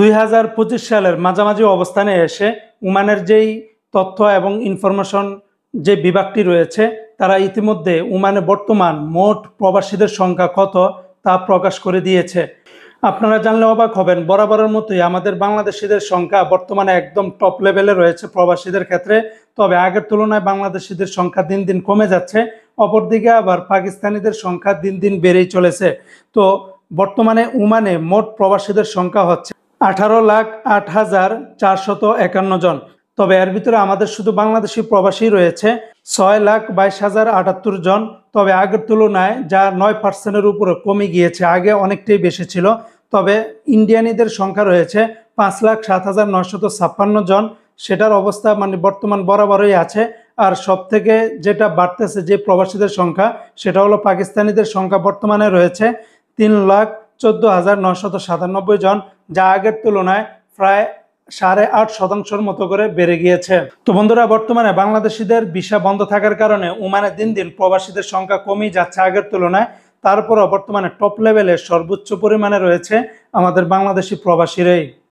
2025 সালের মাঝামাঝি অবস্থানে এসে ওমানের যেই তথ্য এবং ইনফরমেশন যে বিভাগটি রয়েছে, তারা ইতিমধ্যে ওমানে বর্তমান মোট প্রবাসীদের সংখ্যা কত তা প্রকাশ করে দিয়েছে। আপনারা জানলে অবাক হবেন, বরাবরের মতোই আমাদের বাংলাদেশিদের সংখ্যা বর্তমানে একদম টপ লেভেলে রয়েছে প্রবাসীদের ক্ষেত্রে। তবে আগের তুলনায় বাংলাদেশিদের সংখ্যা দিন দিন কমে যাচ্ছে, অপরদিকে আবার পাকিস্তানিদের সংখ্যা দিন দিন বেড়েই চলেছে। তো বর্তমানে ওমানে মোট প্রবাসীদের সংখ্যা হচ্ছে 18,08,451 জন। তবে এর ভিতরে আমাদের শুধু বাংলাদেশি প্রবাসী রয়েছে 6,22,078 জন। তবে আগের তুলনায় যা 9%-এর উপরে কমে গিয়েছে, আগে অনেকটাই বেশি ছিল। তবে ইন্ডিয়ানিদের সংখ্যা রয়েছে 5,07,956 জন। সেটার অবস্থা বর্তমান বরাবরই আছে। আর সব থেকে যেটা বাড়তেছে যে প্রবাসীদের সংখ্যা, সেটা হলো পাকিস্তানিদের সংখ্যা বর্তমানে রয়েছে 3,14,997 জন, যা আগের তুলনায় প্রায় 8.5% মতো করে বেড়ে গিয়েছে। তো বন্ধুরা, বর্তমানে বাংলাদেশিদের ভিসা বন্ধ থাকার কারণে ওমানে দিন দিন প্রবাসীদের সংখ্যা কমই যাচ্ছে আগের তুলনায়। তারপরও বর্তমানে টপ লেভেলের সর্বোচ্চ পরিমাণে রয়েছে আমাদের বাংলাদেশি প্রবাসীরাই।